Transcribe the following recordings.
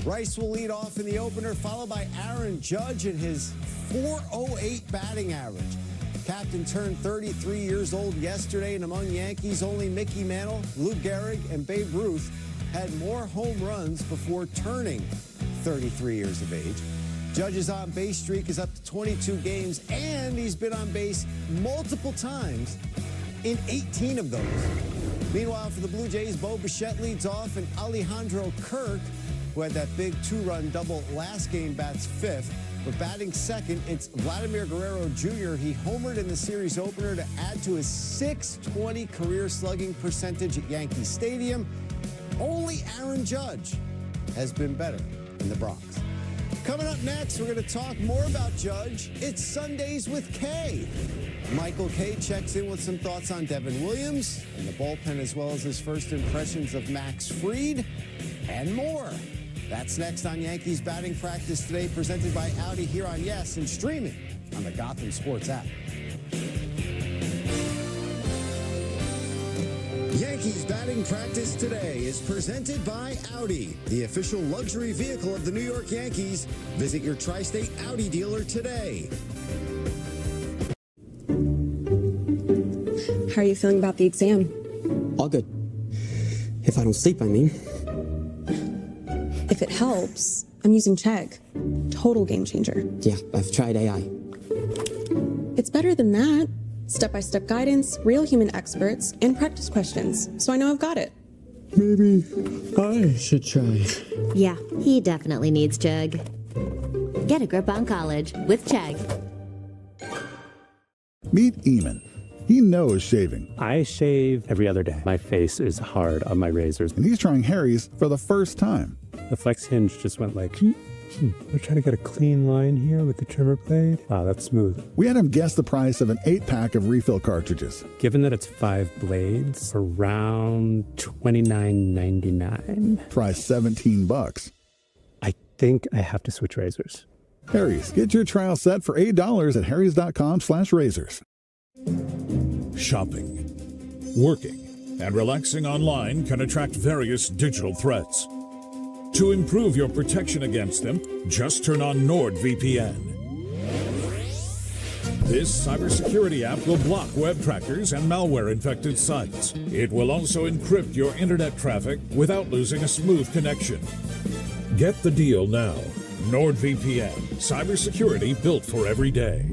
Rice will lead off in the opener, followed by Aaron Judge and his .408 batting average. Captain turned 33 years old yesterday, and among Yankees, only Mickey Mantle, Lou Gehrig, and Babe Ruth had more home runs before turning 33 years of age. Judge's on-base streak is up to 22 games, and he's been on base multiple times in 18 of those. Meanwhile, for the Blue Jays, Bo Bichette leads off, and Alejandro Kirk, who had that big two-run double last game, bats fifth. But batting second, it's Vladimir Guerrero Jr. He homered in the series opener to add to his .620 career slugging percentage at Yankee Stadium. Only Aaron Judge has been better in the Bronx. Coming up next, we're going to talk more about Judge. It's Sundays with K. Michael K checks in with some thoughts on Devin Williams and the bullpen, as well as his first impressions of Max Fried and more. That's next on Yankees Batting Practice Today, presented by Audi here on Yes and streaming on the Gotham Sports app. Yankees Batting Practice Today is presented by Audi, the official luxury vehicle of the New York Yankees. Visit your tri-state Audi dealer today. How are you feeling about the exam? All good. If I don't sleep, I mean. If it helps, I'm using Chegg. Total game changer. Yeah, I've tried AI. It's better than that. Step-by-step guidance, real human experts, and practice questions. So I know I've got it. Maybe I should try. Yeah, he definitely needs Chegg. Get a grip on college with Chegg. Meet Eamon. He knows shaving. I shave every other day. My face is hard on my razors. And he's trying Harry's for the first time. The flex hinge just went like, we're trying to get a clean line here with the trimmer blade. Wow, that's smooth. We had him guess the price of an 8-pack of refill cartridges. Given that it's 5 blades, around $29.99. Price $17. I think I have to switch razors. Harry's. Get your trial set for $8 at harrys.com/razors. Shopping, working, and relaxing online can attract various digital threats. To improve your protection against them, just turn on NordVPN. This cybersecurity app will block web trackers and malware-infected sites. It will also encrypt your internet traffic without losing a smooth connection. Get the deal now. NordVPN, cybersecurity built for every day.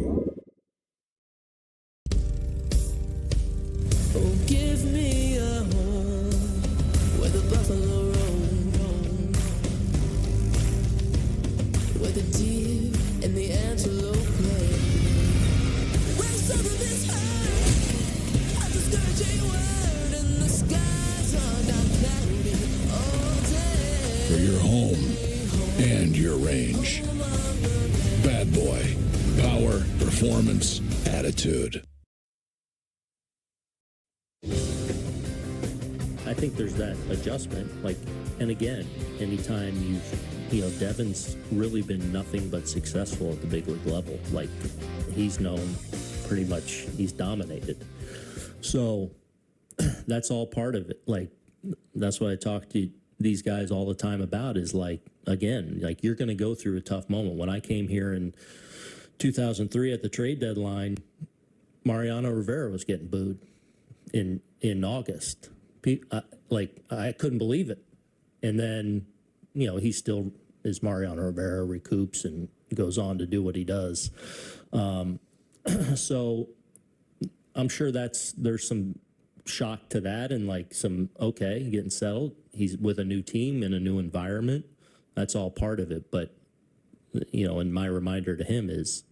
Oh, give me a home where the buffalo roam, where the deer and the antelope play, where southern is heard as a scourging word and the skies are not cloudy all day. For your home and your range. Bad Boy. Power, performance, attitude. I think there's that adjustment, and again, anytime Devin's really been nothing but successful at the big league level. He's known pretty much, he's dominated. So that's all part of it. That's what I talk to these guys all the time about is you're going to go through a tough moment. When I came here in 2003 at the trade deadline, Mariano Rivera was getting booed in August. I couldn't believe it. And then, he still is Mariano Rivera, recoups and goes on to do what he does. So I'm sure there's some shock to that and getting settled. He's with a new team in a new environment. That's all part of it. But, and my reminder to him is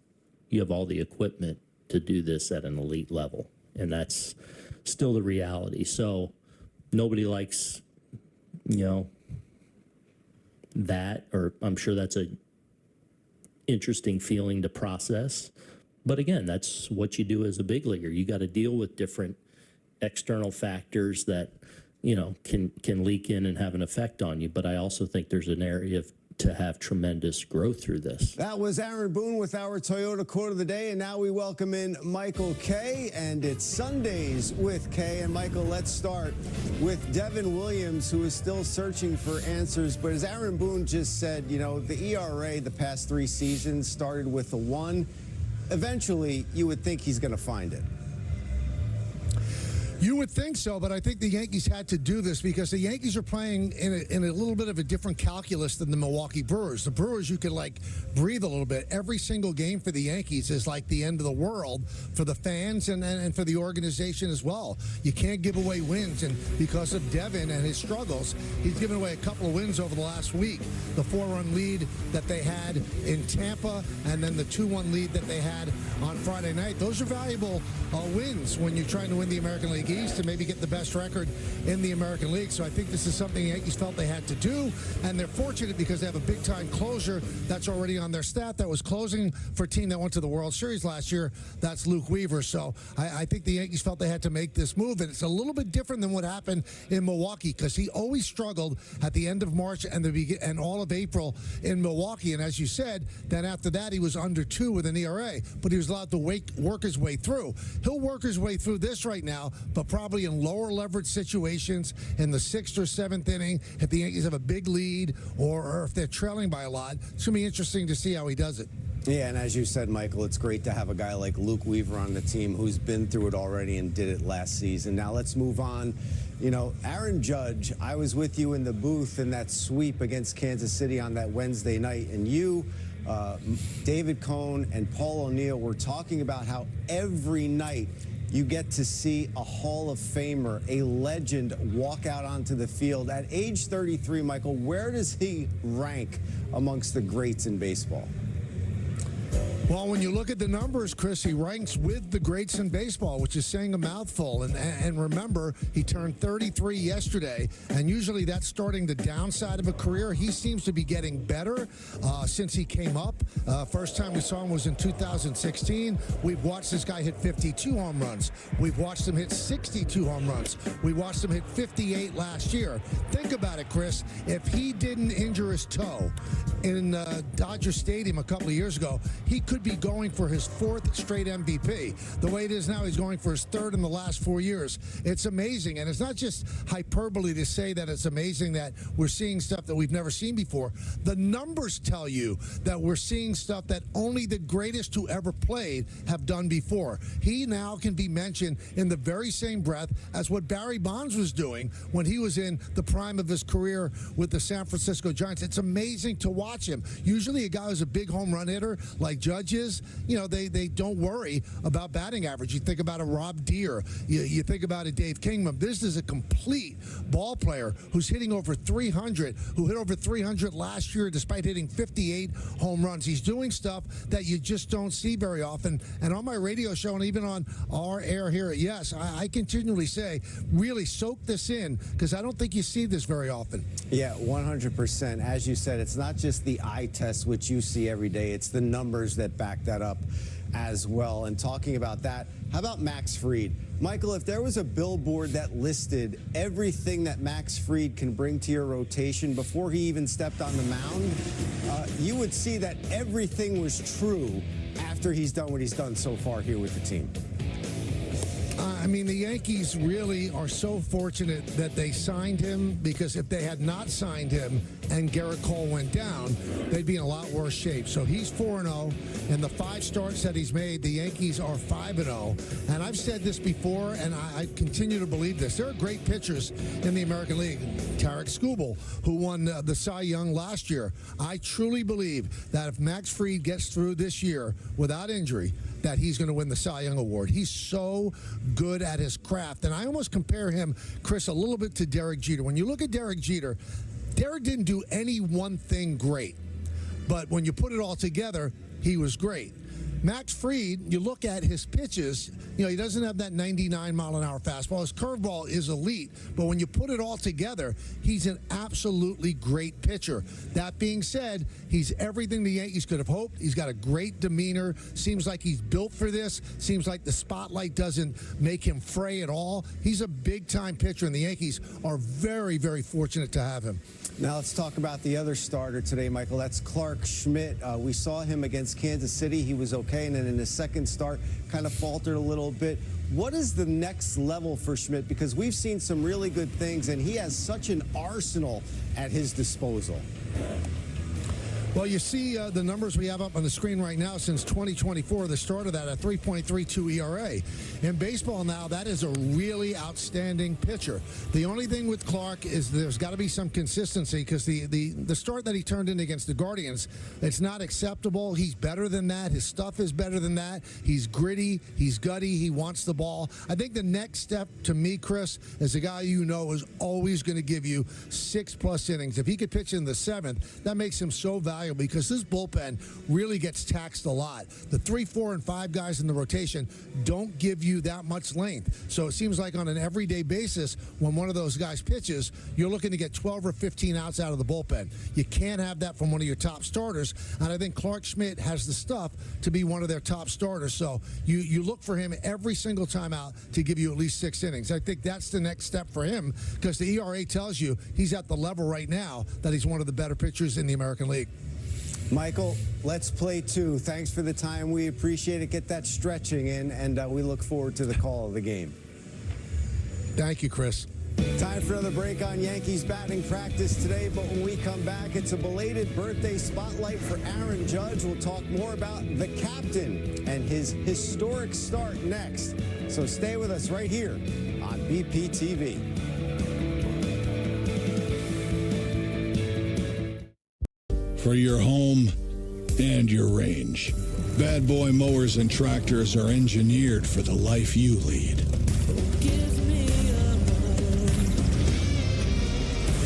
you have all the equipment to do this at an elite level. And that's still the reality. So nobody likes, that, or I'm sure that's a interesting feeling to process. But again, that's what you do as a big leaguer. You got to deal with different external factors that, can leak in and have an effect on you. But I also think there's an area of to have tremendous growth through this. That was Aaron Boone with our Toyota quote of the day, and now we welcome in Michael Kay, and it's Sundays with Kay. And Michael, let's start with Devin Williams, who is still searching for answers. But as Aaron Boone just said, you know, the ERA the past 3 seasons started with a 1. Eventually, you would think he's going to find it. You would think so, but I think the Yankees had to do this because the Yankees are playing in a little bit of a different calculus than the Milwaukee Brewers. The Brewers, you could like breathe a little bit. Every single game for the Yankees is like the end of the world for the fans and for the organization as well. You can't give away wins, and because of Devin and his struggles, he's given away a couple of wins over the last week. The 4-run lead that they had in Tampa, and then the 2-1 lead that they had on Friday night. Those are valuable wins when you're trying to win the American League East and maybe get the best record in the American League. So I think this is something the Yankees felt they had to do, and they're fortunate because they have a big-time closer that's already on their staff that was closing for a team that went to the World Series last year. That's Luke Weaver. So I think the Yankees felt they had to make this move, and it's a little bit different than what happened in Milwaukee because he always struggled at the end of March and all of April in Milwaukee. And as you said, then after that he was under 2 with an ERA, but he was allowed to work his way through. He'll work his way through this right now, but probably in lower leverage situations in the 6th or 7th inning if the Yankees have a big lead or if they're trailing by a lot. It's going to be interesting to see how he does it. Yeah, and as you said, Michael, it's great to have a guy like Luke Weaver on the team who's been through it already and did it last season. Now let's move on. You know, Aaron Judge, I was with you in the booth in that sweep against Kansas City on that Wednesday night, and you, David Cohn, and Paul O'Neill were talking about how every night you get to see a Hall of Famer, a legend, walk out onto the field. At age 33, Michael, where does he rank amongst the greats in baseball? Well, when you look at the numbers, Chris, he ranks with the greats in baseball, which is saying a mouthful. And remember, he turned 33 yesterday, and usually that's starting the downside of a career. He seems to be getting better since he came up. First time we saw him was in 2016. We've watched this guy hit 52 home runs. We've watched him hit 62 home runs. We watched him hit 58 last year. Think about it, Chris. If he didn't injure his toe in Dodger Stadium a couple of years ago, he could be going for his 4th straight MVP. The way it is now, he's going for his 3rd in the last 4 years. It's amazing, and it's not just hyperbole to say that it's amazing that we're seeing stuff that we've never seen before. The numbers tell you that we're seeing stuff that only the greatest who ever played have done before. He now can be mentioned in the very same breath as what Barry Bonds was doing when he was in the prime of his career with the San Francisco Giants. It's amazing to watch him. Usually a guy who's a big home run hitter like Judge is, you know, they don't worry about batting average. You think about a Rob Deere, you think about a Dave Kingman. This is a complete ball player who's hitting over 300, who hit over 300 last year despite hitting 58 home runs. He's doing stuff that you just don't see very often. And on my radio show and even on our air here at Yes, I continually say, really soak this in because I don't think you see this very often. Yeah, 100%. As you said, it's not just the eye test, which you see every day. It's the numbers that back that up as well. And talking about that, how about Max Fried? Michael, if there was a billboard that listed everything that Max Fried can bring to your rotation before he even stepped on the mound, you would see that everything was true after he's done what he's done so far here with the team. I mean, the Yankees really are so fortunate that they signed him, because if they had not signed him and Garrett Cole went down, they'd be in a lot worse shape. So he's 4-0. In the 5 starts that he's made, the Yankees are 5-0. And I've said this before, and I continue to believe this. There are great pitchers in the American League. Tarek Skubal, who won the Cy Young last year. I truly believe that if Max Fried gets through this year without injury, that he's going to win the Cy Young Award. He's so good at his craft. And I almost compare him, Chris, a little bit to Derek Jeter. When you look at Derek Jeter, Derek didn't do any one thing great. But when you put it all together, he was great. Max Fried, you look at his pitches, he doesn't have that 99-mile-an-hour fastball. His curveball is elite, but when you put it all together, he's an absolutely great pitcher. That being said, he's everything the Yankees could have hoped. He's got a great demeanor. Seems like he's built for this. Seems like the spotlight doesn't make him fray at all. He's a big-time pitcher, and the Yankees are very, very fortunate to have him. Now let's talk about the other starter today, Michael. That's Clark Schmidt. We saw him against Kansas City. He was okay, and then in his second start, kind of faltered a little bit. What is the next level for Schmidt? Because we've seen some really good things, and he has such an arsenal at his disposal. Well, you see the numbers we have up on the screen right now since 2024, the start of that, a 3.32 ERA. In baseball now, that is a really outstanding pitcher. The only thing with Clark is there's got to be some consistency because the start that he turned in against the Guardians, it's not acceptable. He's better than that. His stuff is better than that. He's gritty. He's gutty. He wants the ball. I think the next step to me, Chris, is a guy is always going to give you 6+ innings. If he could pitch in the 7th, that makes him so valuable because this bullpen really gets taxed a lot. The 3, 4, and 5 guys in the rotation don't give you that much length. So it seems like on an everyday basis, when one of those guys pitches, you're looking to get 12 or 15 outs out of the bullpen. You can't have that from one of your top starters. And I think Clark Schmidt has the stuff to be one of their top starters. So you look for him every single time out to give you at least 6 innings. I think that's the next step for him because the ERA tells you he's at the level right now that he's one of the better pitchers in the American League. Michael, let's play 2. Thanks for the time. We appreciate it. Get that stretching in, and we look forward to the call of the game. Thank you, Chris. Time for another break on Yankees batting practice today, but when we come back, it's a belated birthday spotlight for Aaron Judge. We'll talk more about the captain and his historic start next. So stay with us right here on BPTV. For your home and your range, Bad Boy Mowers and Tractors are engineered for the life you lead. Give me a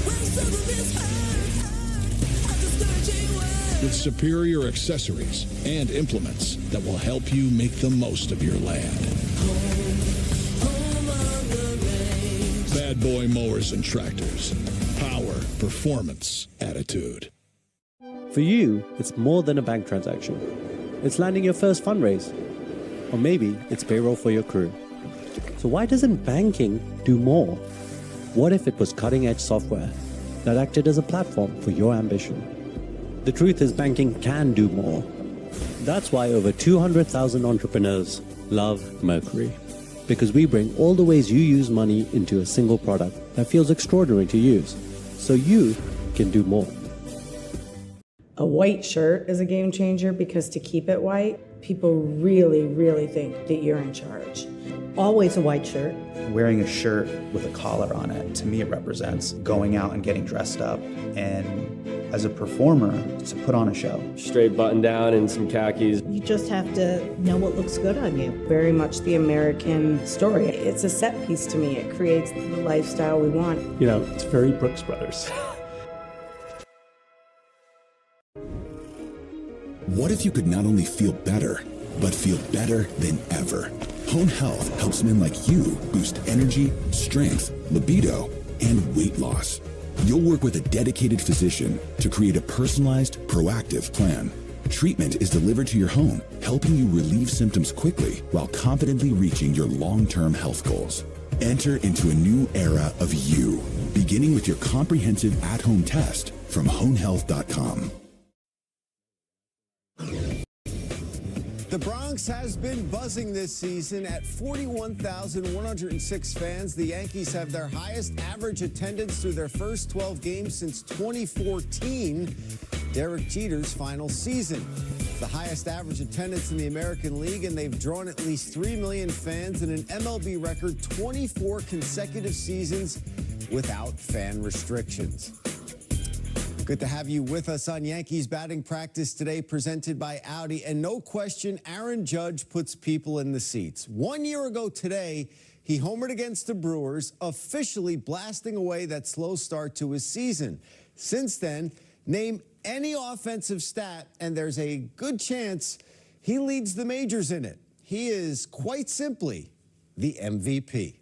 when something is hurt, a discouraging word. With superior accessories and implements that will help you make the most of your land. Home on the range. Bad Boy Mowers and Tractors. Power, performance, attitude. For you, it's more than a bank transaction. It's landing your first fundraise. Or maybe it's payroll for your crew. So why doesn't banking do more? What if it was cutting-edge software that acted as a platform for your ambition? The truth is banking can do more. That's why over 200,000 entrepreneurs love Mercury. Because we bring all the ways you use money into a single product that feels extraordinary to use. So you can do more. A white shirt is a game changer because to keep it white, people really, really think that you're in charge. Always a white shirt. Wearing a shirt with a collar on it, to me it represents going out and getting dressed up and as a performer to put on a show. Straight button down and some khakis. You just have to know what looks good on you. Very much the American story. It's a set piece to me. It creates the lifestyle we want. It's very Brooks Brothers. What if you could not only feel better, but feel better than ever? Hone Health helps men like you boost energy, strength, libido, and weight loss. You'll work with a dedicated physician to create a personalized, proactive plan. Treatment is delivered to your home, helping you relieve symptoms quickly while confidently reaching your long-term health goals. Enter into a new era of you, beginning with your comprehensive at-home test from honehealth.com. The Bronx has been buzzing this season. At 41,106 fans, the Yankees have their highest average attendance through their first 12 games since 2014, Derek Jeter's final season. The highest average attendance in the American League, and they've drawn at least 3 million fans in an MLB record 24 consecutive seasons without fan restrictions. Good to have you with us on Yankees batting practice today, presented by Audi. And no question, Aaron Judge puts people in the seats. 1 year ago today, he homered against the Brewers, officially blasting away that slow start to his season. Since then, name any offensive stat, and there's a good chance he leads the majors in it. He is quite simply the MVP.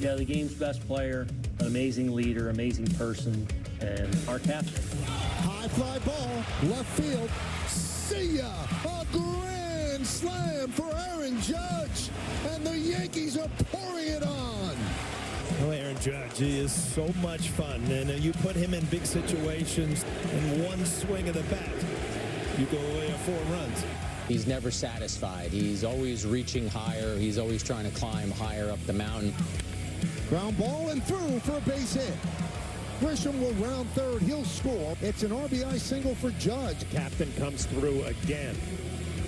Yeah, the game's best player, an amazing leader, amazing person, and our captain. High fly ball, left field. See ya! A grand slam for Aaron Judge, and the Yankees are pouring it on. Oh, Aaron Judge, he is so much fun, and you put him in big situations, and one swing of the bat, you go away on 4 runs. He's never satisfied. He's always reaching higher. He's always trying to climb higher up the mountain. Ground ball and through for a base hit. Grisham will round third. He'll score. It's an RBI single for Judge. Captain comes through again.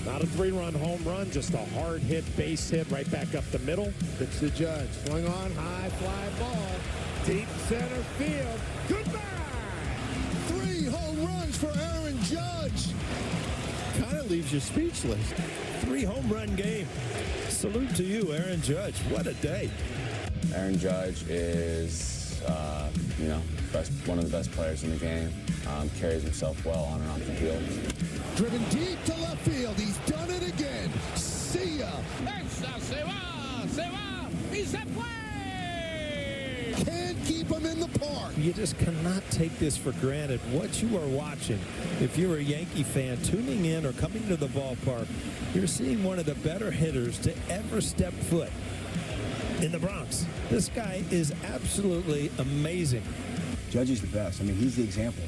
Not a 3-run home run, just a hard hit base hit right back up the middle. It's the Judge. Swing on, high fly ball. Deep center field. Goodbye! 3 home runs for Aaron Judge. Kind of leaves you speechless. 3 home run game. Salute to you, Aaron Judge. What a day. Aaron Judge is, one of the best players in the game. Carries himself well on and off the field. Driven deep to left field. He's done it again. See ya. Can't keep him in the park. You just cannot take this for granted. What you are watching, if you're a Yankee fan tuning in or coming to the ballpark, you're seeing one of the better hitters to ever step foot in the Bronx. This guy is absolutely amazing. Judge is the best. I mean, he's the example.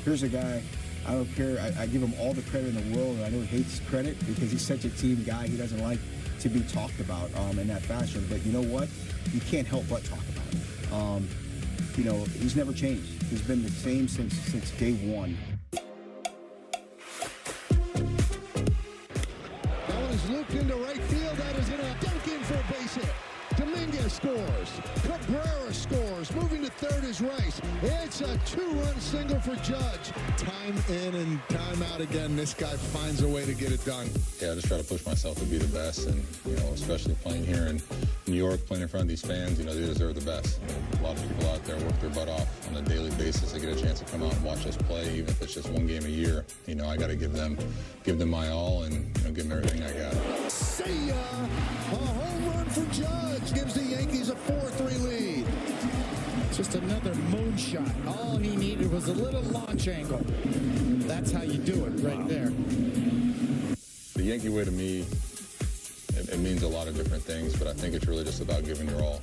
Here's a guy, I don't care. I give him all the credit in the world, and I know he hates credit because he's such a team guy. He doesn't like to be talked about in that fashion. But you know what? You can't help but talk about it. He's never changed. He's been the same since day one. That one is looped into right field. That is in a dunk in for a base hit. Dominguez scores. Cabrera scores. Moving to third is Rice. It's a 2-run single for Judge. Time in and time out again, this guy finds a way to get it done. Yeah, I just try to push myself to be the best, and especially playing here in New York, playing in front of these fans, they deserve the best. A lot of people out there work their butt off on a daily basis. They get a chance to come out and watch us play, even if it's just 1 game a year. I got to give them my all and give them everything I got. See ya! A home run for Judge gives the Yankees a 4-3 lead. Just another moonshot. All he needed was a little launch angle. That's how you do it right there. The Yankee way to me, it means a lot of different things, but I think it's really just about giving your all.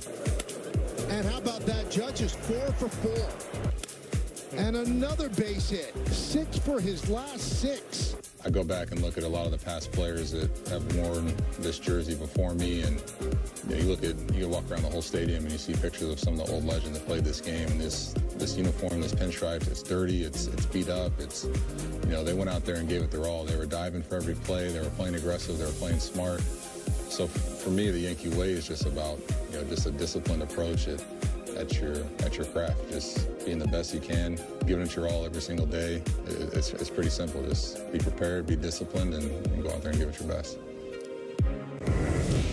And how about that? Judge is 4 for 4. And another base hit. 6 for his last 6. I go back and look at a lot of the past players that have worn this jersey before me, and you walk around the whole stadium and you see pictures of some of the old legends that played this game. And this uniform, this pinstripe, it's dirty, it's beat up. They went out there and gave it their all. They were diving for every play. They were playing aggressive. They were playing smart. So for me, the Yankee way is just about just a disciplined approach at your craft, just being the best you can, giving it your all every single day. It's pretty simple. Just be prepared, be disciplined, and go out there and give it your best.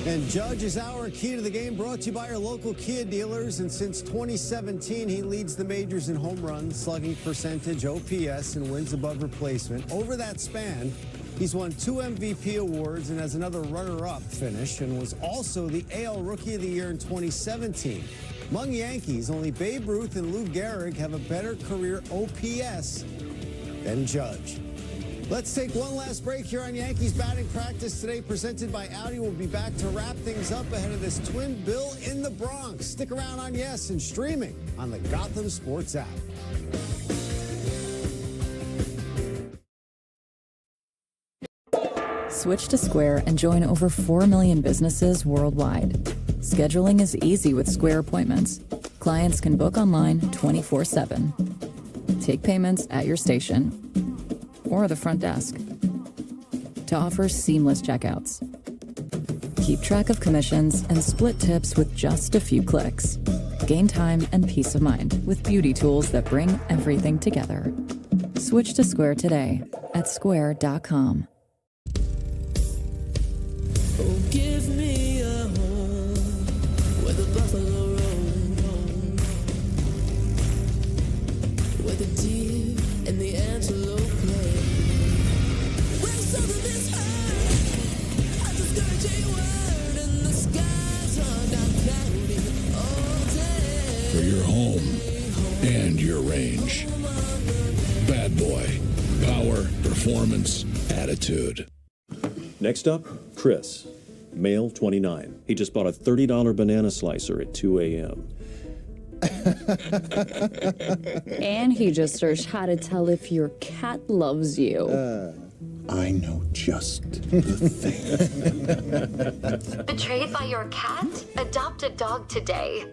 And Judge is our key to the game, brought to you by our local Kia dealers. And since 2017, he leads the majors in home runs, slugging percentage, OPS, and wins above replacement. Over that span, he's won 2 MVP awards and has another runner-up finish, and was also the AL Rookie of the Year in 2017. Among Yankees, only Babe Ruth and Lou Gehrig have a better career OPS than Judge. Let's take one last break here on Yankees Batting Practice today, presented by Audi. We'll be back to wrap things up ahead of this twin bill in the Bronx. Stick around on Yes and streaming on the Gotham Sports app. Switch to Square and join over 4 million businesses worldwide. Scheduling is easy with Square Appointments. Clients can book online 24/7. Take payments at your station or the front desk. To offer seamless checkouts. Keep track of commissions and split tips with just a few clicks. Gain time and peace of mind with beauty tools that bring everything together. Switch to Square today at square.com. Oh, give me a home where the buffalo roam. and your range. Bad Boy. Power, performance, attitude. Next up, Chris, male 29. He just bought a $30 banana slicer at 2 a.m. And he just searched how to tell if your cat loves you. I know just the thing. Betrayed by your cat? Adopt a dog today.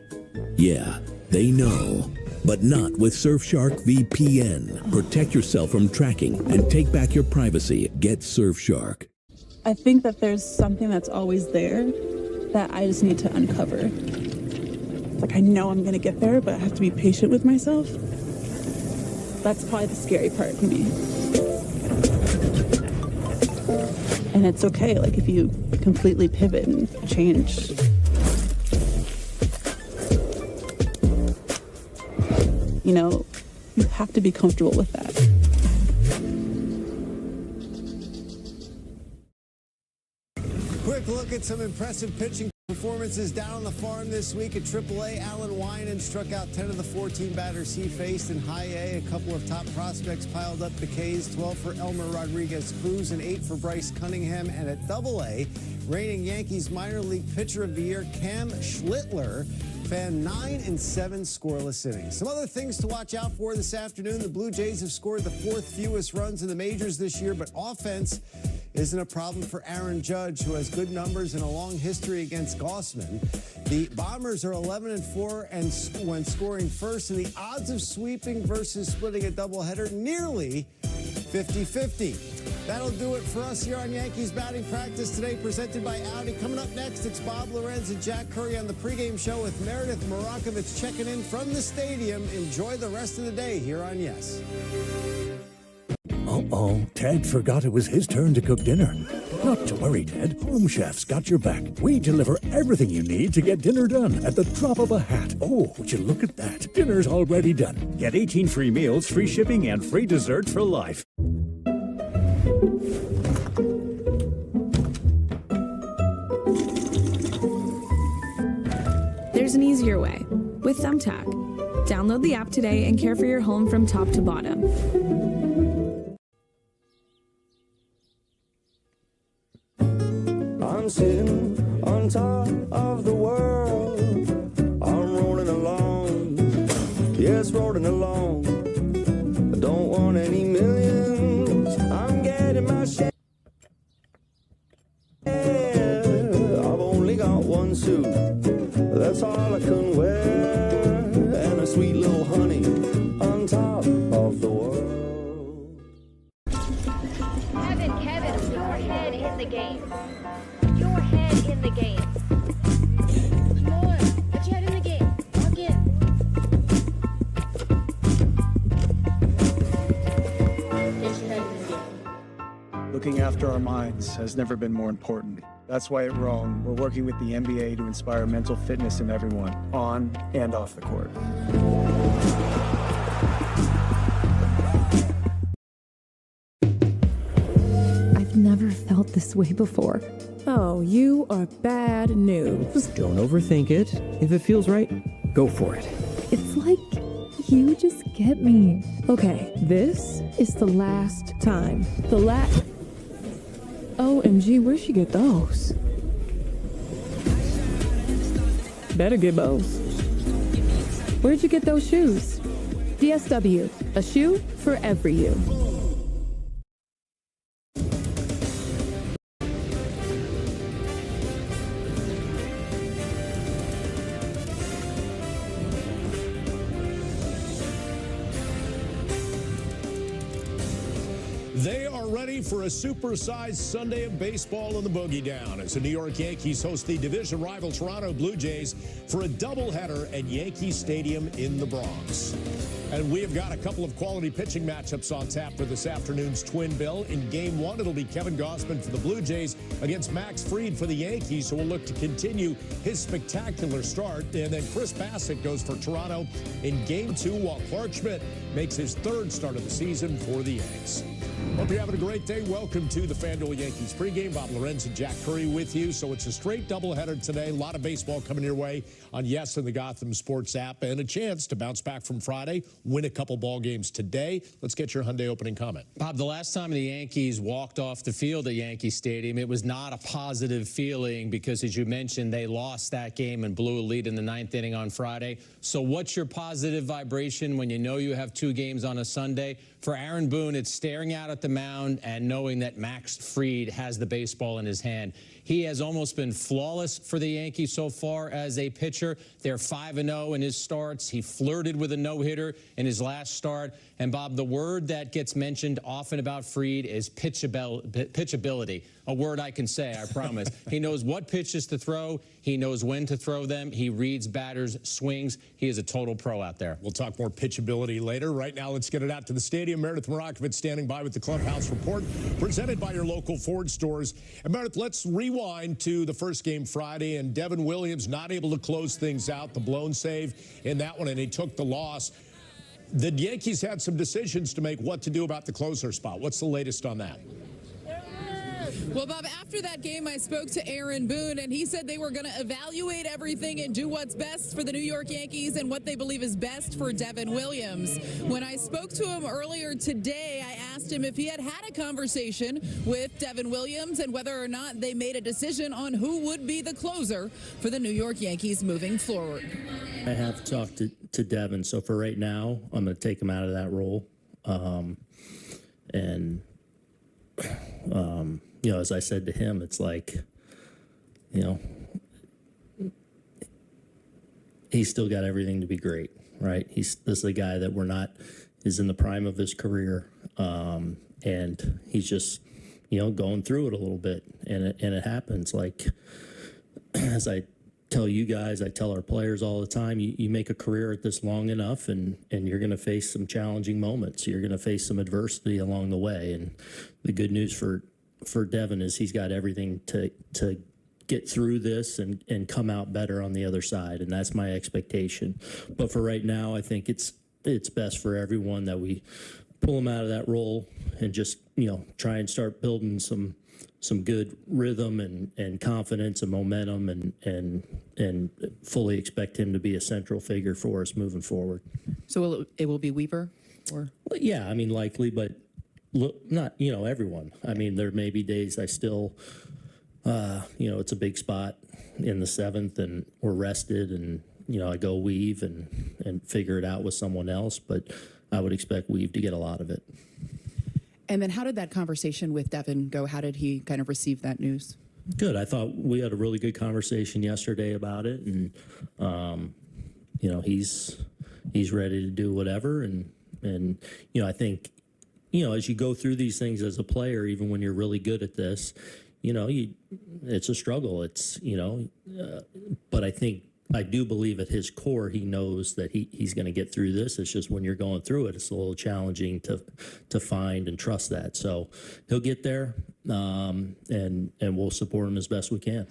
Yeah, they know. But not with Surfshark VPN. Protect yourself from tracking and take back your privacy. Get Surfshark. I think that there's something that's always there that I just need to uncover. Like, I know I'm going to get there, but I have to be patient with myself. That's probably the scary part for me. And it's okay, like, if you completely pivot and change. You know, you have to be comfortable with that. Quick look at some impressive pitching performances down on the farm this week. At AAA, Alan Winan struck out 10 of the 14 batters he faced. In High A, a couple of top prospects piled up the Ks, 12 for Elmer Rodriguez-Cruz and 8 for Bryce Cunningham. And at AA, reigning Yankees minor league pitcher of the year, Cam Schlittler, fanned 9 and 7 scoreless innings. Some other things to watch out for this afternoon. The Blue Jays have scored the 4th fewest runs in the majors this year, but offense isn't a problem for Aaron Judge, who has good numbers and a long history against Gossman. The Bombers are 11-4 and when scoring first, and the odds of sweeping versus splitting a doubleheader nearly 50-50. That'll do it for us here on Yankees Batting Practice today, presented by Audi. Coming up next, it's Bob Lorenz and Jack Curry on the pregame show with Meredith Marakovich checking in from the stadium. Enjoy the rest of the day here on Yes. Uh-oh, Ted forgot it was his turn to cook dinner. Not to worry, Ted. Home Chef's got your back. We deliver everything you need to get dinner done at the drop of a hat. Oh, would you look at that? Dinner's already done. Get 18 free meals, free shipping, and free dessert for life. There's an easier way with Thumbtack. Download the app today and care for your home from top to bottom. I'm sitting on top of the world. I'm rolling along. Yes, rolling along. I don't want any millions. I'm getting my share. I've only got one suit. That's all I can wear. And a sweet little honey on top of the world. Kevin, your head in the game. Your head in the game. Come on, put your head in the game. Walk in. Get your head in the game. Looking after our minds has never been more important. That's why at Rome, we're working with the NBA to inspire mental fitness in everyone, on and off the court. I've never felt this way before. Oh, you are bad news. Don't overthink it. If it feels right, go for it. It's like you just get me. Okay, this is the last time. OMG, where'd she get those? Better get both. Where'd you get those shoes? DSW, a shoe for every you. They are ready for a supersized Sunday of baseball in the Boogie Down as the New York Yankees host the division rival Toronto Blue Jays for a doubleheader at Yankee Stadium in the Bronx. And we have got a couple of quality pitching matchups on tap for this afternoon's twin bill. In Game 1, it'll be Kevin Gausman for the Blue Jays against Max Fried for the Yankees, who will look to continue his spectacular start. And then Chris Bassett goes for Toronto in Game 2, while Clark Schmidt makes his 3rd start of the season for the Yanks. Hope you're having a great day. Welcome to the FanDuel Yankees Pregame. Bob Lorenz and Jack Curry with you. So it's a straight doubleheader today. A lot of baseball coming your way on Yes and the Gotham Sports app, and a chance to bounce back from Friday, win a couple ball games today. Let's get your Hyundai opening comment. Bob, the last time the Yankees walked off the field at Yankee Stadium, it was not a positive feeling because, as you mentioned, they lost that game and blew a lead in the 9th inning on Friday. So what's your positive vibration when you know you have 2 games on a Sunday? For Aaron Boone, it's staring out at the mound and knowing that Max Fried has the baseball in his hand. He has almost been flawless for the Yankees so far as a pitcher. They're 5-0 in his starts. He flirted with a no-hitter in his last start. And, Bob, the word that gets mentioned often about Fried is pitchability, a word I can say, I promise. He knows what pitches to throw. He knows when to throw them. He reads batters' swings. He is a total pro out there. We'll talk more pitchability later. Right now, let's get it out to the stadium. Meredith Marakovitz standing by with the Clubhouse Report, presented by your local Ford stores. And, Meredith, let's rewind to the first game Friday, and Devin Williams not able to close things out, the blown save in that one, and he took the loss. The Yankees had some decisions to make what to do about the closer spot. What's the latest on that? Well, Bob, after that game, I spoke to Aaron Boone, and he said they were going to evaluate everything and do what's best for the New York Yankees and what they believe is best for Devin Williams. When I spoke to him earlier today, I asked him if he had had a conversation with Devin Williams and whether or not they made a decision on who would be the closer for the New York Yankees moving forward. I have talked to Devin, so for right now, I'm going to take him out of that role. You know, as I said to him, it's like, you know, he's still got everything to be great, right? This is a guy that is in the prime of his career, and he's just, you know, going through it a little bit, and it happens. Like, as I tell you guys, I tell our players all the time, you make a career at this long enough, and you're going to face some challenging moments. You're going to face some adversity along the way, and the good news for Devin is he's got everything to get through this and come out better on the other side, and that's my expectation. But for right now, I think it's best for everyone that we pull him out of that role and just, you know, try and start building some good rhythm and confidence and momentum, and fully expect him to be a central figure for us moving forward. So it will be Weaver? Or? Well, yeah, I mean, likely, but not, you know, everyone. I mean, there may be days I still, you know, it's a big spot in the 7th and we're rested, and, you know, I go Weave and figure it out with someone else, but I would expect Weave to get a lot of it. And then how did that conversation with Devin go? How did he kind of receive that news? Good. I thought we had a really good conversation yesterday about it, and you know, he's ready to do whatever, and you know, I think, you know, as you go through these things as a player, even when you're really good at this, you know, it's a struggle. It's, you know, but I do believe at his core, he knows that he's going to get through this. It's just when you're going through it, it's a little challenging to find and trust that. So he'll get there, and we'll support him as best we can.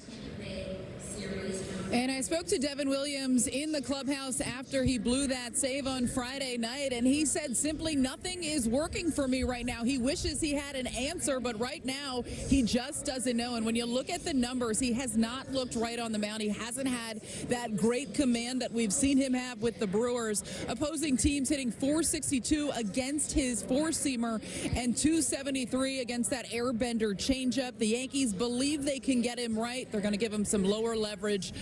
And I spoke to Devin Williams in the clubhouse after he blew that save on Friday night, and he said simply, nothing is working for me right now. He wishes he had an answer, but right now he just doesn't know. And when you look at the numbers, he has not looked right on the mound. He hasn't had that great command that we've seen him have with the Brewers. Opposing teams hitting .462 against his four-seamer and .273 against that airbender changeup. The Yankees believe they can get him right. They're going to give him some lower leverage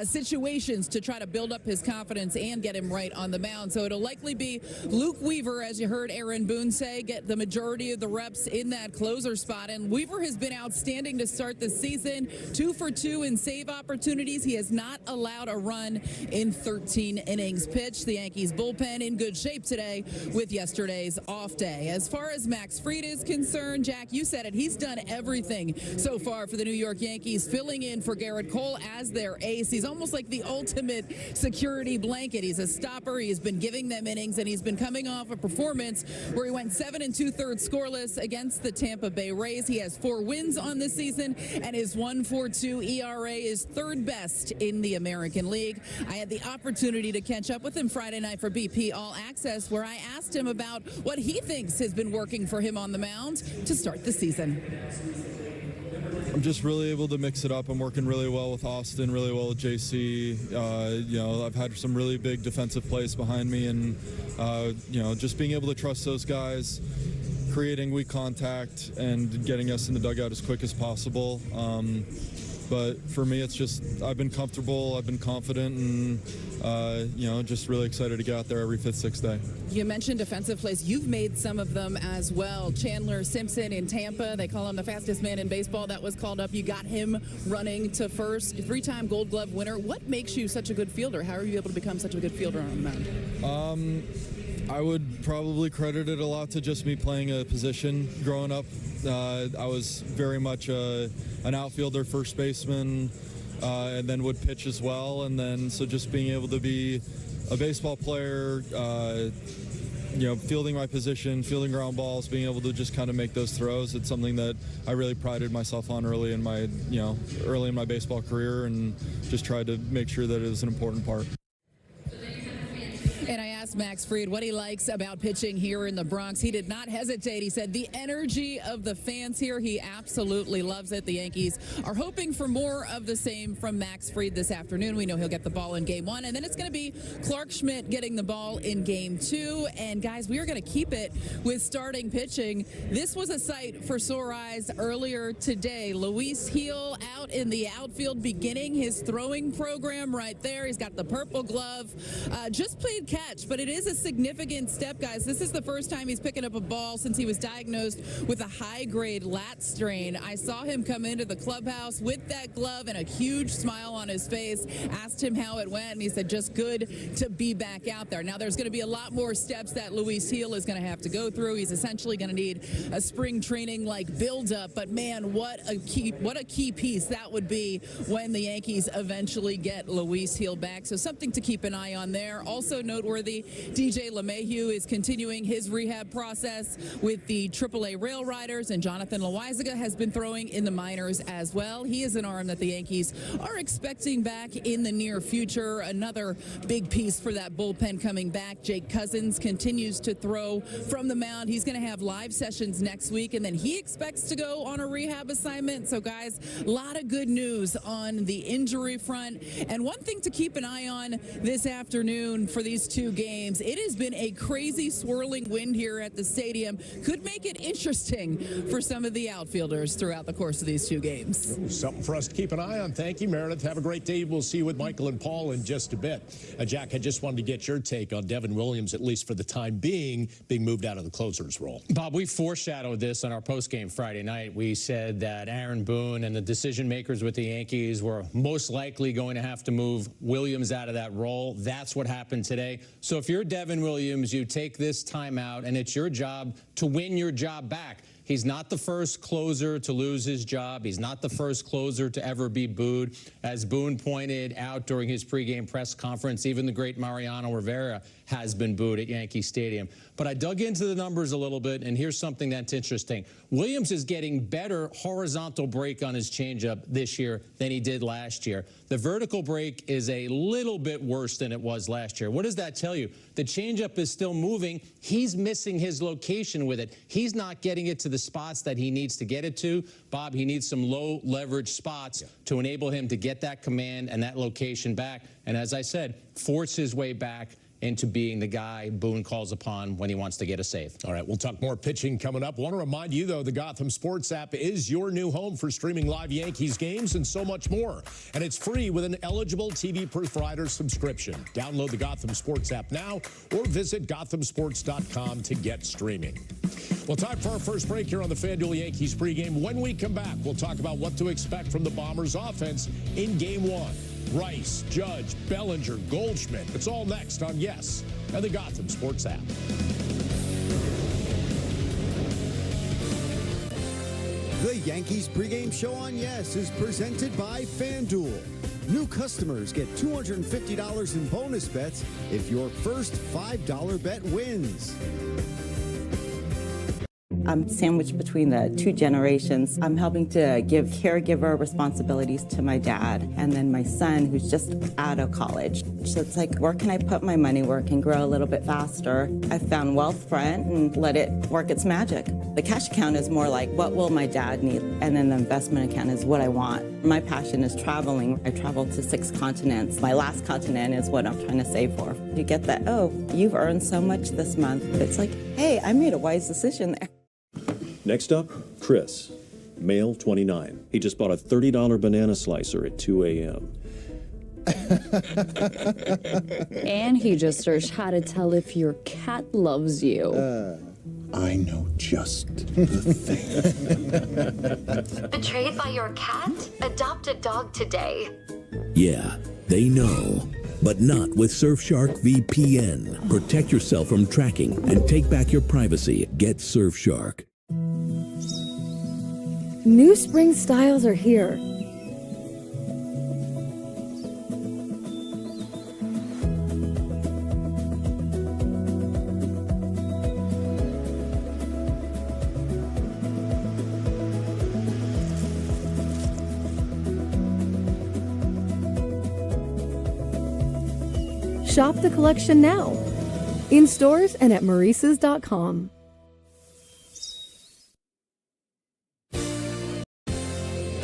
situations to try to build up his confidence and get him right on the mound. So it'll likely be Luke Weaver, as you heard Aaron Boone say, get the majority of the reps in that closer spot. And Weaver has been outstanding to start the season, 2 for 2 in save opportunities. He has not allowed a run in 13 innings pitched. The Yankees bullpen in good shape today with yesterday's off day. As far as Max Fried is concerned, Jack, you said it, he's done everything so far for the New York Yankees, filling in for Garrett Cole as their ace. He's almost almost like the ultimate security blanket. He's a stopper. He's been giving them innings, and he's been coming off a performance where he went 7 2/3 scoreless against the Tampa Bay Rays. He has 4 wins on this season, and his 1.42 ERA is 3rd best in the American League. I had the opportunity to catch up with him Friday night for BP All Access, where I asked him about what he thinks has been working for him on the mound to start the season. I'm just really able to mix it up. I'm working really well with Austin, really well with JC. I've had some really big defensive plays behind me, and just being able to trust those guys, creating weak contact and getting us in the dugout as quick as possible. But for me, it's just I've been comfortable, I've been confident, and just really excited to get out there every 5th, 6th day. You mentioned defensive plays. You've made some of them as well. Chandler Simpson in Tampa, they call him the fastest man in baseball. That was called up. You got him running to first. 3-time Gold Glove winner. What makes you such a good fielder? How are you able to become such a good fielder on the mound? I would probably credit it a lot to just me playing a position growing up. I was very much an outfielder, first baseman, and then would pitch as well. And then so just being able to be a baseball player, fielding my position, fielding ground balls, being able to just kind of make those throws. It's something that I really prided myself on early in my baseball career, and just tried to make sure that it was an important part. And I asked Max Fried what he likes about pitching here in the Bronx. He did not hesitate. He said the energy of the fans here, he absolutely loves it. The Yankees are hoping for more of the same from Max Fried this afternoon. We know he'll get the ball in Game 1, and then it's going to be Clark Schmidt getting the ball in Game 2. And guys, we are going to keep it with starting pitching. This was a sight for sore eyes earlier today. Luis Gil out in the outfield, beginning his throwing program right there. He's got the purple glove. Just played catch, but it is a significant step, guys. This is the first time he's picking up a ball since he was diagnosed with a high-grade lat strain. I saw him come into the clubhouse with that glove and a huge smile on his face. Asked him how it went, and he said just good to be back out there. Now, there's going to be a lot more steps that Luis Gil is going to have to go through. He's essentially going to need a spring training-like build-up, but man, what a key piece that would be when the Yankees eventually get Luis Gil back. So something to keep an eye on there. Also noteworthy, DJ LeMahieu is continuing his rehab process with the AAA Rail Riders, and Jonathan Loaizaga has been throwing in the minors as well. He is an arm that the Yankees are expecting back in the near future. Another big piece for that bullpen coming back. Jake Cousins continues to throw from the mound. He's going to have live sessions next week, and then he expects to go on a rehab assignment. So guys, a lot of good news on the injury front. And one thing to keep an eye on this afternoon for these two games, it has been a crazy swirling wind here at the stadium. Could make it interesting for some of the outfielders throughout the course of these two games. Something for us to keep an eye on. Thank you, Meredith. Have a great day. We'll see you with Michael and Paul in just a bit. Jack, I just wanted to get your take on Devin Williams, at least for the time being moved out of the closer's role. Bob, we foreshadowed this on our postgame Friday night. We said that Aaron Boone and the decision makers with the Yankees were most likely going to have to move Williams out of that role. That's what happened today. So if you're Devin Williams, you take this time out, and it's your job to win your job back. He's not the first closer to lose his job. He's not the first closer to ever be booed. As Boone pointed out during his pregame press conference, even the great Mariano Rivera has been booed at Yankee Stadium. But I dug into the numbers a little bit, and here's something that's interesting. Williams is getting better horizontal break on his changeup this year than he did last year. The vertical break is a little bit worse than it was last year. What does that tell you? The changeup is still moving. He's missing his location with it. He's not getting it to the spots that he needs to get it to. Bob, he needs some low leverage spots to enable him to get that command and that location back. And as I said, force his way back into being the guy Boone calls upon when he wants to get a save. All right, we'll talk more pitching coming up. Want to remind you, though, the Gotham Sports app is your new home for streaming live Yankees games and so much more. And it's free with an eligible TV provider subscription. Download the Gotham Sports app now or visit gothamsports.com to get streaming. Well, time for our first break here on the FanDuel Yankees pregame. When we come back, we'll talk about what to expect from the Bombers offense in Game 1. Rice, Judge, Bellinger, Goldschmidt. It's all next on Yes and the Gotham Sports app. The Yankees pregame show on Yes is presented by FanDuel. New customers get $250 in bonus bets if your first $5 bet wins. I'm sandwiched between the two generations. I'm helping to give caregiver responsibilities to my dad and then my son who's just out of college. So it's like, where can I put my money where it can grow a little bit faster? I found Wealthfront and let it work its magic. The cash account is more like, what will my dad need? And then the investment account is what I want. My passion is traveling. I traveled to 6 continents. My last continent is what I'm trying to save for. You get that, oh, you've earned so much this month. It's like, hey, I made a wise decision there. Next up, Chris, male 29. He just bought a $30 banana slicer at 2 a.m. And he just searched how to tell if your cat loves you. I know just the thing. Betrayed by your cat? Adopt a dog today. Yeah, they know. But not with Surfshark VPN. Protect yourself from tracking and take back your privacy. Get Surfshark. New spring styles are here. Shop the collection now. In stores and at Maurice's.com.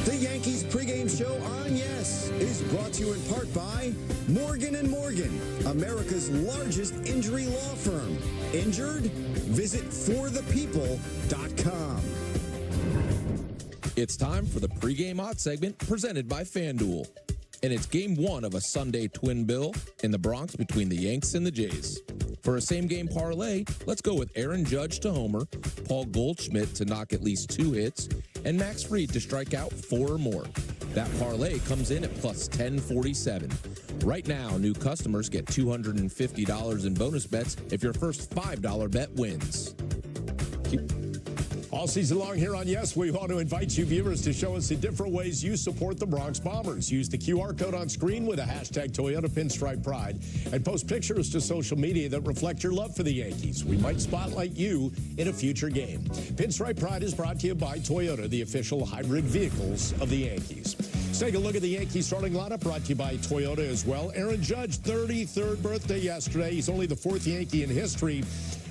The Yankees pregame show on Yes is brought to you in part by Morgan & Morgan, America's largest injury law firm. Injured? Visit forthepeople.com. It's time for the pregame odds segment presented by FanDuel. And it's game 1 of a Sunday twin bill in the Bronx between the Yanks and the Jays. For a same-game parlay, let's go with Aaron Judge to homer, Paul Goldschmidt to knock at least 2 hits, and Max Fried to strike out 4 or more. That parlay comes in at plus 1047. Right now, new customers get $250 in bonus bets if your first $5 bet wins. All season long here on Yes, we want to invite you viewers to show us the different ways you support the Bronx Bombers. Use the QR code on screen with a hashtag Toyota Pinstripe Pride and post pictures to social media that reflect your love for the Yankees. We might spotlight you in a future game. Pinstripe Pride is brought to you by Toyota, the official hybrid vehicles of the Yankees. Let's take a look at the Yankees starting lineup, brought to you by Toyota as well. Aaron Judge, 33rd birthday yesterday. He's only the 4th Yankee in history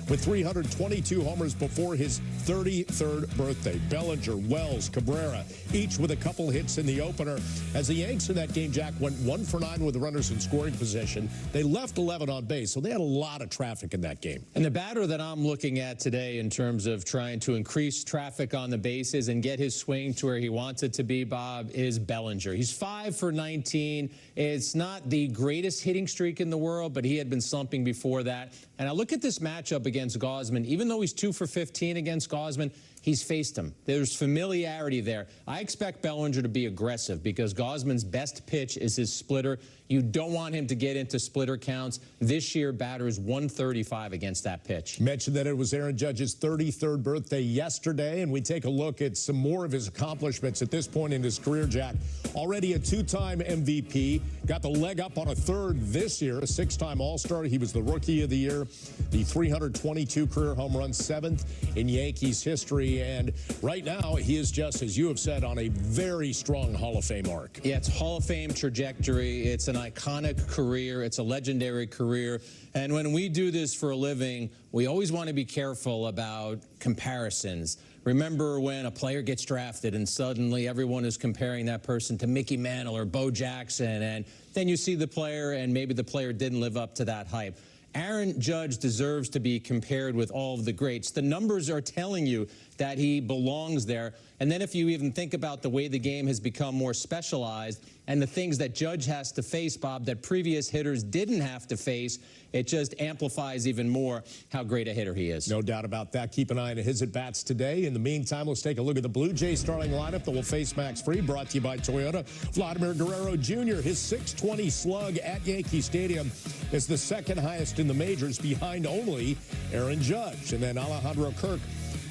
with 322 homers before his 33rd birthday. Bellinger, Wells, Cabrera, each with a couple hits in the opener. As the Yanks in that game, Jack, went 1 for 9 with the runners in scoring position. They left 11 on base, so they had a lot of traffic in that game. And the batter that I'm looking at today in terms of trying to increase traffic on the bases and get his swing to where he wants it to be, Bob, is Bellinger. He's 5 for 19. It's not the greatest hitting streak in the world, but he had been slumping before that. And I look at this matchup against Gausman. Even though he's 2 for 15 against Gausman, he's faced him. There's familiarity there. I expect Bellinger to be aggressive because Gausman's best pitch is his splitter. You don't want him to get into splitter counts. This year, batters 135 against that pitch. Mentioned that it was Aaron Judge's 33rd birthday yesterday, and we take a look at some more of his accomplishments at this point in his career, Jack. Already a 2-time MVP, got the leg up on a 3rd this year, a 6-time All-Star. He was the Rookie of the Year, the 322 career home runs, 7th in Yankees history, and right now he is just, as you have said, on a very strong Hall of Fame arc. Yeah, it's Hall of Fame trajectory. It's an iconic career. It's a legendary career. And when we do this for a living, we always want to be careful about comparisons. Remember when a player gets drafted and suddenly everyone is comparing that person to Mickey Mantle or Bo Jackson, and then you see the player and maybe the player didn't live up to that hype. Aaron Judge deserves to be compared with all of the greats. The numbers are telling you that he belongs there. And then if you even think about the way the game has become more specialized and the things that Judge has to face, Bob, that previous hitters didn't have to face, it just amplifies even more how great a hitter he is. No doubt about that. Keep an eye on his at-bats today. In the meantime, let's take a look at the Blue Jays starting lineup that will face Max Fried, brought to you by Toyota. Vladimir Guerrero Jr., his .620 slug at Yankee Stadium is the 2nd highest in the majors, behind only Aaron Judge. And then Alejandro Kirk,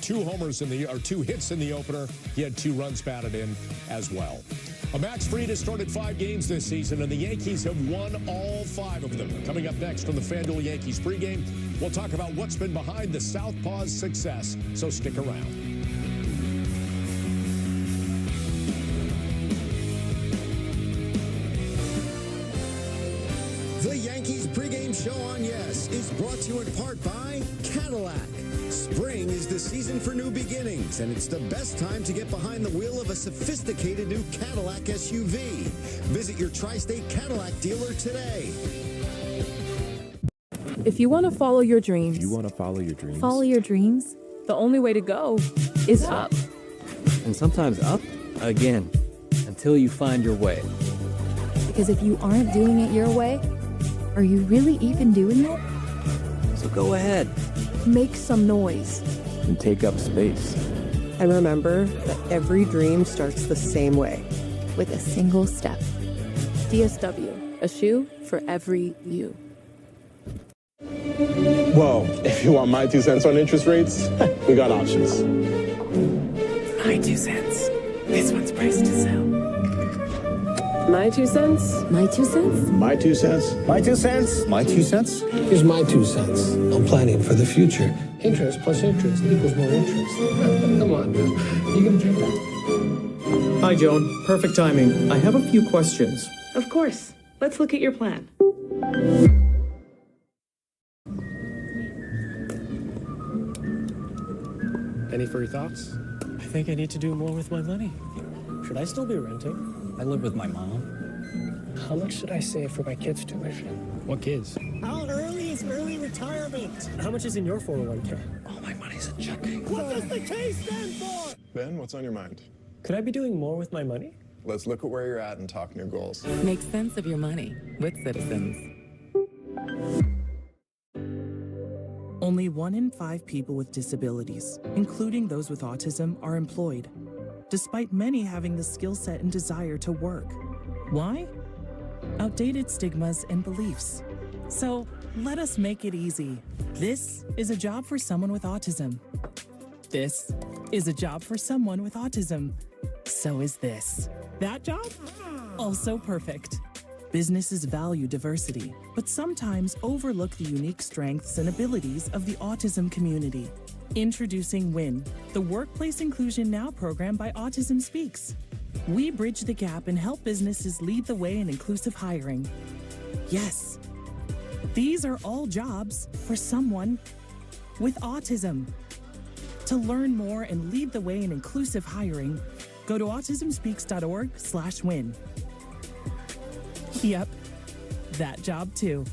2 hits in the opener. He had 2 runs batted in as well. Max Fried has started 5 games this season, and the Yankees have won all 5 of them. Coming up next on the FanDuel Yankees pregame, we'll talk about what's been behind the Southpaw's success, so stick around. The Yankees pregame show on Yes is brought to you in part by Cadillac. Spring is the season for new beginnings, and it's the best time to get behind the wheel of a sophisticated new Cadillac SUV. Visit your Tri-State Cadillac dealer today. If you want to follow your dreams, Follow your dreams? the only way to go is up. And sometimes up again until you find your way. Because if you aren't doing it your way, are you really even doing it? So go ahead Make some noise. and take up space. And remember that every dream starts the same way. With a single step. DSW, a shoe for every you. Well, if you want my 2 cents on interest rates, we got options. My 2 cents. This one's priced to sell. My 2 cents. My 2 cents? My 2 cents. My 2 cents. My 2 cents. Here's my 2 cents. I'm planning for the future. Interest plus interest equals more interest. Come on, man. You gonna drink that? Hi, Joan. Perfect timing. I have a few questions. Of course. Let's look at your plan. Any further thoughts? I think I need to do more with my money. Should I still be renting? I live with my mom. How much should I save for my kids' tuition? What kids? How early is early retirement? How much is in your 401k? All my money's in checking. What does the K stand for? Ben, what's on your mind? Could I be doing more with my money? Let's look at where you're at and talk new goals. Make sense of your money with Citizens. Only 1 in 5 people with disabilities, including those with autism, are employed, despite many having the skill set and desire to work. Why? Outdated stigmas and beliefs. So let us make it easy. This is a job for someone with autism. This is a job for someone with autism. So is this. That job? Also perfect. Businesses value diversity, but sometimes overlook the unique strengths and abilities of the autism community. Introducing WIN, the Workplace Inclusion Now program by Autism Speaks. We bridge the gap and help businesses lead the way in inclusive hiring. Yes, these are all jobs for someone with autism. To learn more and lead the way in inclusive hiring, go to autismspeaks.org/win. Yep, that job too.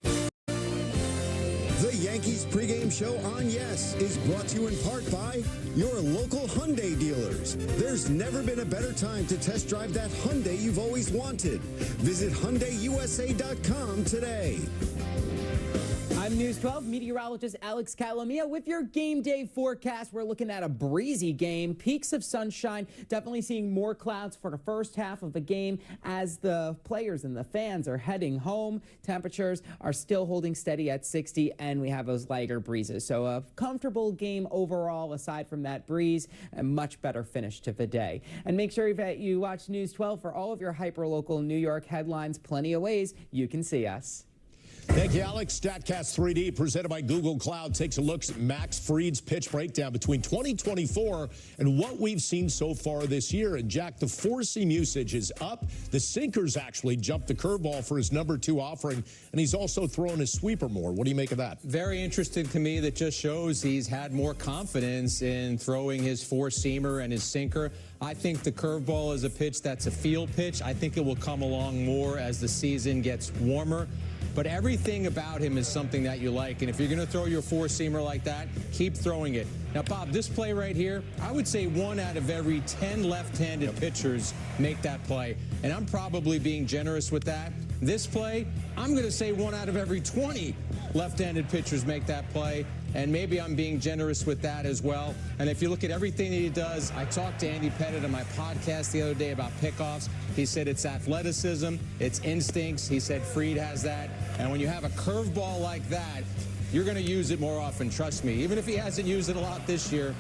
The Yankees pregame show on Yes is brought to you in part by your local Hyundai dealers. There's never been a better time to test drive that Hyundai you've always wanted. Visit HyundaiUSA.com today. I'm News 12 meteorologist Alex Calamia with your game day forecast. We're looking at a breezy game, peaks of sunshine, definitely seeing more clouds for the first half of the game as the players and the fans are heading home. Temperatures are still holding steady at 60 and we have those lighter breezes. So a comfortable game overall aside from that breeze, a much better finish to the day. And make sure that you watch News 12 for all of your hyperlocal New York headlines. Plenty of ways you can see us. Thank you, Alex. StatCast 3D, presented by Google Cloud, takes a look at Max Fried's pitch breakdown between 2024 and what we've seen so far this year. And, Jack, the four-seam usage is up. The sinkers actually jumped the curveball for his number 2 offering, and he's also throwing his sweeper more. What do you make of that? Very interesting to me. That just shows he's had more confidence in throwing his four-seamer and his sinker. I think the curveball is a pitch that's a field pitch. I think it will come along more as the season gets warmer. But everything about him is something that you like. And if you're going to throw your four-seamer like that, keep throwing it. Now, Bob, this play right here, I would say 1 out of every 10 left-handed pitchers make that play. And I'm probably being generous with that. This play, I'm going to say 1 out of every 20 left-handed pitchers make that play. And maybe I'm being generous with that as well. And if you look at everything that he does, I talked to Andy Pettit on my podcast the other day about pickoffs. He said it's athleticism, it's instincts. He said Fried has that. And when you have a curveball like that, you're going to use it more often. Trust me. Even if he hasn't used it a lot this year,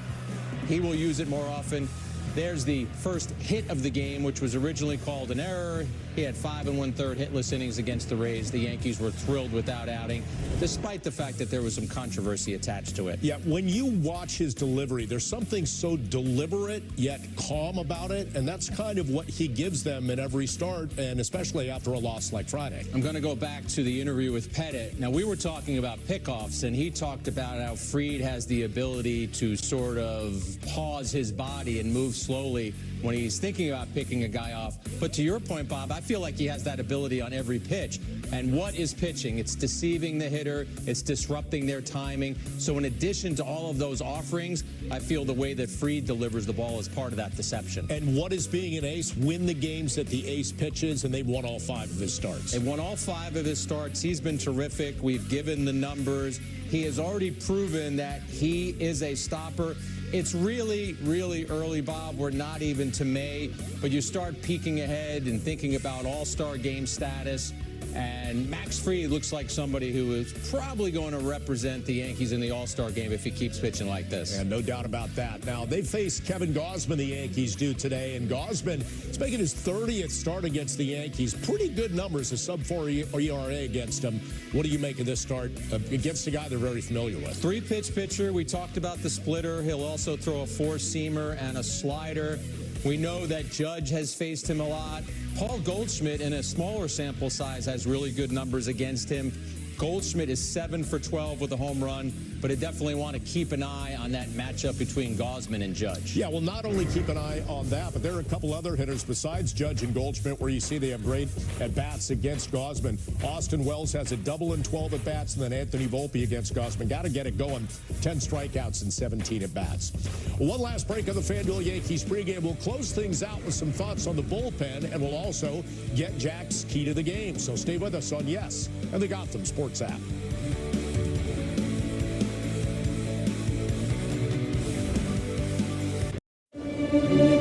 he will use it more often. There's the first hit of the game, which was originally called an error. He had 5 1/3 hitless innings against the Rays. The Yankees were thrilled with that outing, despite the fact that there was some controversy attached to it. Yeah, when you watch his delivery, there's something so deliberate yet calm about it, and that's kind of what he gives them in every start, and especially after a loss like Friday. I'm going to go back to the interview with Pettit. Now, we were talking about pickoffs, and he talked about how Fried has the ability to sort of pause his body and move slowly when he's thinking about picking a guy off. But to your point, Bob, I feel like he has that ability on every pitch. And what is pitching? It's deceiving the hitter. It's disrupting their timing. So in addition to all of those offerings, I feel the way that Fried delivers the ball is part of that deception. And what is being an ace? Win the games that the ace pitches, and they've won all 5 of his starts. They won all 5 of his starts. He's been terrific. We've given the numbers. He has already proven that he is a stopper. It's really, really early, Bob. We're not even to May, but you start peeking ahead and thinking about all-star game status. And Max Fried looks like somebody who is probably going to represent the Yankees in the All-Star game if he keeps pitching like this. And no doubt about that. Now, they face Kevin Gausman, the Yankees do today, and Gausman is making his 30th start against the Yankees. Pretty good numbers, a sub-4 ERA against him. What do you make of this start against a guy they're very familiar with? 3-pitch pitcher. We talked about the splitter. He'll also throw a 4-seamer and a slider. We know that Judge has faced him a lot. Paul Goldschmidt, in a smaller sample size, has really good numbers against him. Goldschmidt is 7 for 12 with a home run, but I definitely want to keep an eye on that matchup between Gausman and Judge. Yeah, well, not only keep an eye on that, but there are a couple other hitters besides Judge and Goldschmidt where you see they have great at-bats against Gausman. Austin Wells has a double and 12 at-bats, and then Anthony Volpe against Gausman. Got to get it going. 10 strikeouts and 17 at-bats. One last break of the FanDuel Yankees pregame. We'll close things out with some thoughts on the bullpen, and we'll also get Jack's key to the game. So stay with us on Yes and the Gotham Sports app.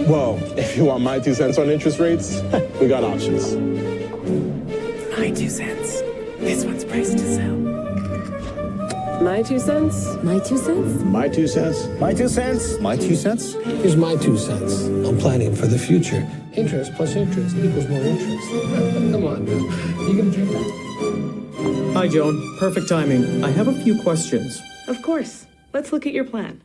Well, if you want my 2 cents on interest rates, we got options. My 2 cents. This one's priced to sell. My 2 cents? My 2 cents? My 2 cents? My 2 cents? My 2 cents? Here's my 2 cents. I'm planning for the future. Interest plus interest equals more interest. Come on, man. You gonna drink that? Hi, Joan. Perfect timing. I have a few questions. Of course. Let's look at your plan.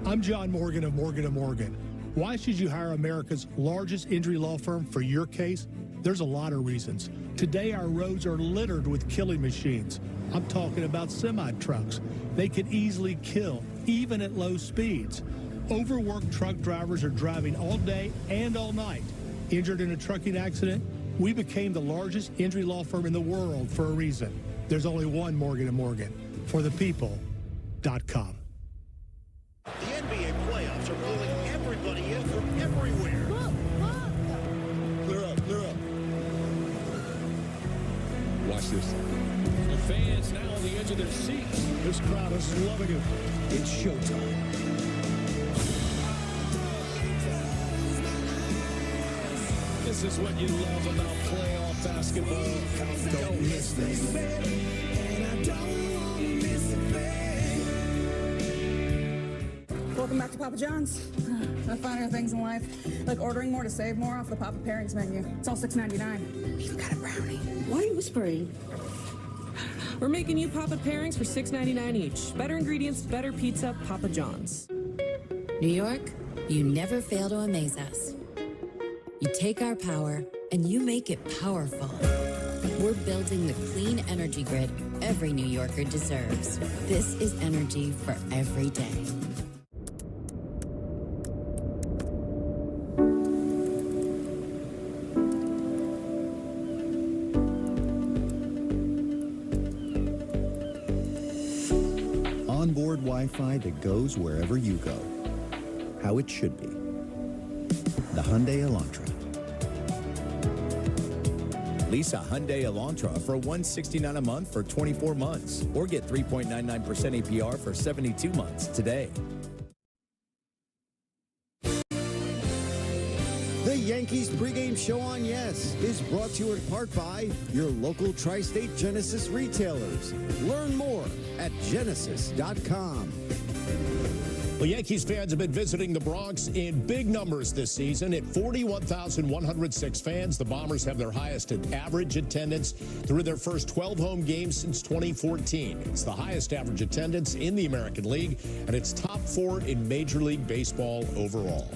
I'm John Morgan of Morgan & Morgan. Why should you hire America's largest injury law firm for your case? There's a lot of reasons. Today, our roads are littered with killing machines. I'm talking about semi-trucks. They can easily kill, even at low speeds. Overworked truck drivers are driving all day and all night. Injured in a trucking accident? We became the largest injury law firm in the world for a reason. There's only one Morgan & Morgan. For the people.com. The NBA playoffs are pulling everybody in from everywhere. Clear up, clear up. Watch this. The fans now on the edge of their seats. This crowd is loving it. It's showtime. This is what you love about playoff basketball. Don't miss this. Welcome back to Papa John's. I find other things in life, like ordering more to save more off the Papa Pairings menu. It's all $6.99. You've got a brownie. Why are you whispering? We're making you Papa Pairings for $6.99 each. Better ingredients, better pizza, Papa John's. New York, you never fail to amaze us. You take our power and you make it powerful. We're building the clean energy grid every New Yorker deserves. This is energy for every day. Onboard Wi-Fi that goes wherever you go. How it should be. The Hyundai Elantra. Lease a Hyundai Elantra for $169 a month for 24 months, or get 3.99% APR for 72 months today. The Yankees pregame show on Yes is brought to you in part by your local tri-state Genesis retailers. Learn more at genesis.com. Well, Yankees fans have been visiting the Bronx in big numbers this season. At 41,106 fans, the Bombers have their highest average attendance through their first 12 home games since 2014. It's the highest average attendance in the American League, and it's top 4 in Major League Baseball overall.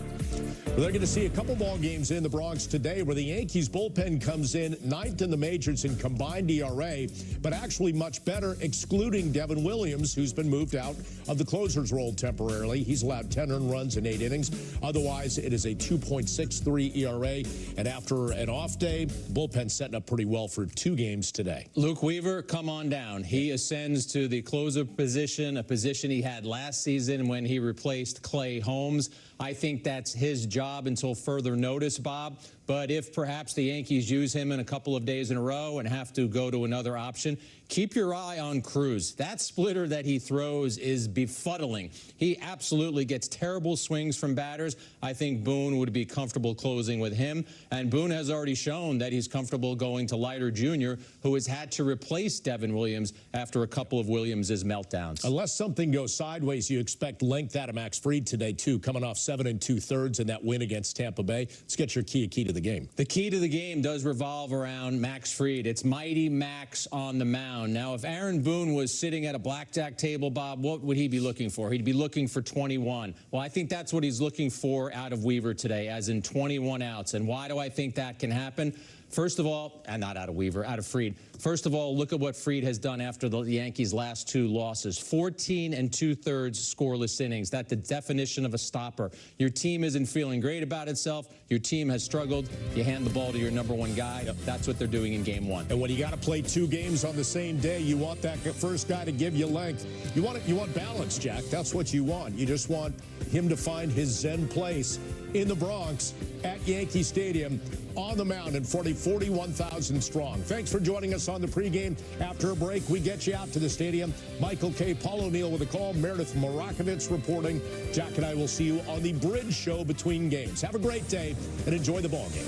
Well, they're going to see a couple ball games in the Bronx today where the Yankees bullpen comes in 9th in the majors in combined ERA, but actually much better excluding Devin Williams, who's been moved out of the closer's role temporarily. He's allowed 10 earned runs in 8 innings. Otherwise, it is a 2.63 ERA. And after an off day, bullpen setting up pretty well for 2 games today. Luke Weaver, come on down. He ascends to the closer position, a position he had last season when he replaced Clay Holmes. I think that's his job until further notice, Bob. But if perhaps the Yankees use him in a couple of days in a row and have to go to another option, keep your eye on Cruz. That splitter that he throws is befuddling. He absolutely gets terrible swings from batters. I think Boone would be comfortable closing with him. And Boone has already shown that he's comfortable going to Leiter Jr., who has had to replace Devin Williams after a couple of Williams' meltdowns. Unless something goes sideways, you expect length out of Max Fried today, too, coming off 7 2/3 in that win against Tampa Bay. Let's get your key to the game. The key to the game does revolve around Max Fried. It's mighty Max on the mound. Now, if Aaron Boone was sitting at a blackjack table, Bob, what would he be looking for? He'd be looking for 21. Well, I think that's what he's looking for out of Weaver today, as in 21 outs. And why do I think that can happen? First of all, and not out of Weaver, out of Fried. First of all, look at what Fried has done after the Yankees' last 2 losses. 14 2/3 scoreless innings. That's the definition of a stopper. Your team isn't feeling great about itself. Your team has struggled. You hand the ball to your #1 guy. Yep. That's what they're doing in Game 1. And when you got to play 2 games on the same day, you want that first guy to give you length. You want balance, Jack. That's what you want. You just want him to find his Zen place in the Bronx at Yankee Stadium on the mound and 41,000 strong. Thanks for joining us on the pregame. After a break, we get you out to the stadium. Michael K. Paul O'Neill with a call. Meredith Morakovitz reporting. Jack and I will see you on the Bridge Show between games. Have a great day and enjoy the ball game.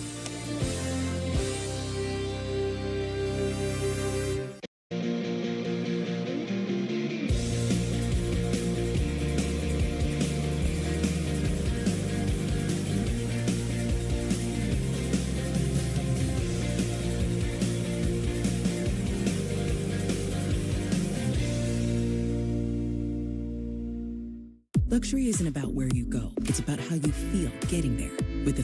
Luxury isn't about where you go. It's about how you feel getting there. With the